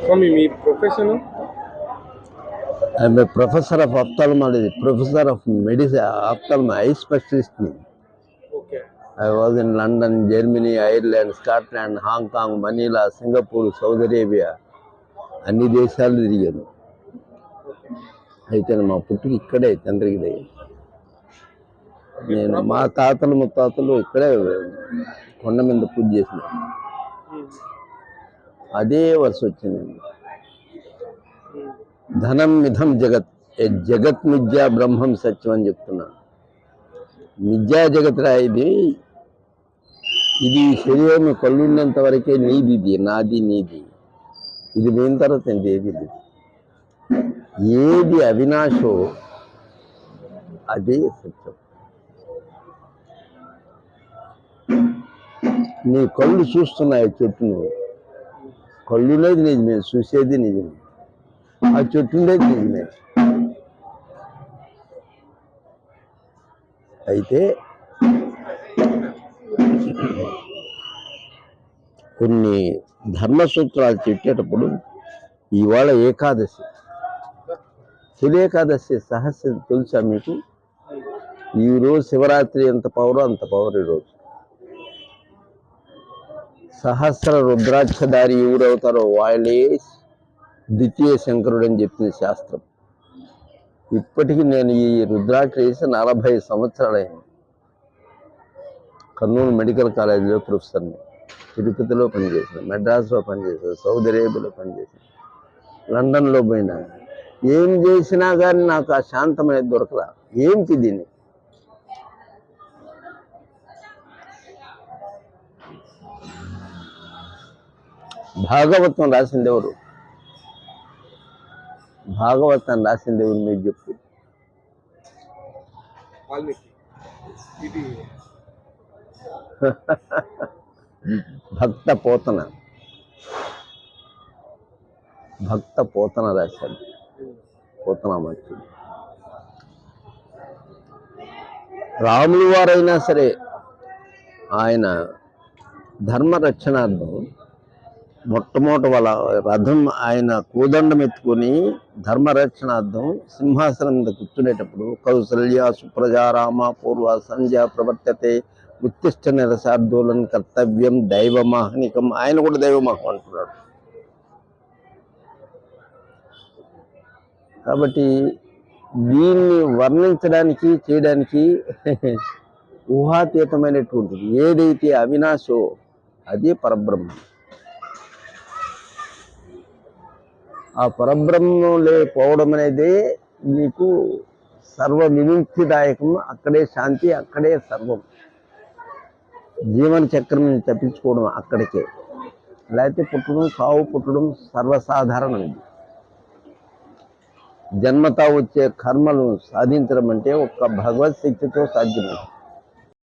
Swami, me profession? I'm a professor of ophthalmology, professor of medicine, ophthalmology, eye specialist. Okay. I was in London, Germany, Ireland, Scotland, Hong Kong, Manila, Singapore, Saudi Arabia. అన్ని దేశాలు తిరిగాను. అయితే మా పుట్టుకి ఇక్కడే తండ్రికి. నేను మా తాతలు ముత్తాతలు ఇక్కడే కొండ మీద పూజ చేసినాను. అదే వరుస వచ్చిందండి. ధనం మిథం జగత్, జగత్ మిథ్యా బ్రహ్మం సత్యం అని చెప్తున్నాను. మిథ్యా జగత్రా ఇది శరీరం కళ్ళున్నంత వరకే నీది, ఇది నాది నీది. ఇది పోయిన తర్వాత ఏది లేదు. ఏది అవినాశో అదే సత్యం. నీ కళ్ళు చూస్తున్నాయి చెట్టును, కళ్ళునేది నిజమే, చూసేది నిజమే, ఆ చెట్టు ఉండేది నిజమే. అయితే కొన్ని ధర్మసూత్రాలు చెప్పేటప్పుడు ఇవాళ ఏకాదశి, తొలి ఏకాదశి సహస్రం తెలుసా మీకు? ఈరోజు శివరాత్రి ఎంత పవరో అంత పవర్ ఈరోజు. సహస్ర రుద్రాక్షధారి ఎవరవుతారో వాళ్ళే ద్వితీయ శంకరుడు అని చెప్పింది శాస్త్రం. ఇప్పటికీ నేను ఈ రుద్రాక్ష వేసి 40 సంవత్సరాలైంది. కర్నూలు మెడికల్ కాలేజీలో ప్రొఫెసర్ని, తిరుపతిలో పనిచేశాను, మెడ్రాస్లో పనిచేశాను, సౌదీ అరేబియాలో పనిచేశాను, లండన్లో పోయినా. ఏం చేసినా కానీ నాకు ఆ శాంతం అనేది దొరకలా. ఏంటి దీన్ని? భాగవతం రాసింది ఎవరు? భాగవతం రాసింది ఎవరు మీరు చెప్పు. భక్త పోతన రాశాడు. పోతనామాచ్యుడు. రాములు వారైనా సరే ఆయన ధర్మరక్షణార్థం మొట్టమొదటి వాళ్ళ రథం ఆయన కోదండం ఎత్తుకొని ధర్మరక్షణార్థం సింహాసనం మీద కూర్చునేటప్పుడు కౌసల్య సుప్రజారామ పూర్వ సంధ్య ప్రవర్తతే ఉత్తిష్ట నిరసార్థోళన కర్తవ్యం దైవమాహనికం. ఆయన కూడా దైవమాహం అంటున్నాడు. కాబట్టి దీన్ని వర్ణించడానికి చేయడానికి ఊహాతీతమైనటువంటిది. ఏదైతే అవినాశో అదే పరబ్రహ్మం. ఆ పరబ్రహ్మం లేకపోవడం అనేది నీకు సర్వ విముక్తిదాయకం. అక్కడే శాంతి, అక్కడే సర్వం. జీవన చక్రం నుంచి తప్పించుకోవడం అక్కడికే. లేకపోతే పుట్టడం, సావు, పుట్టడం సర్వసాధారణమైంది. జన్మతా వచ్చే కర్మలు సాధించడం అంటే ఒక్క భగవత్ శక్తితో సాధ్యమే.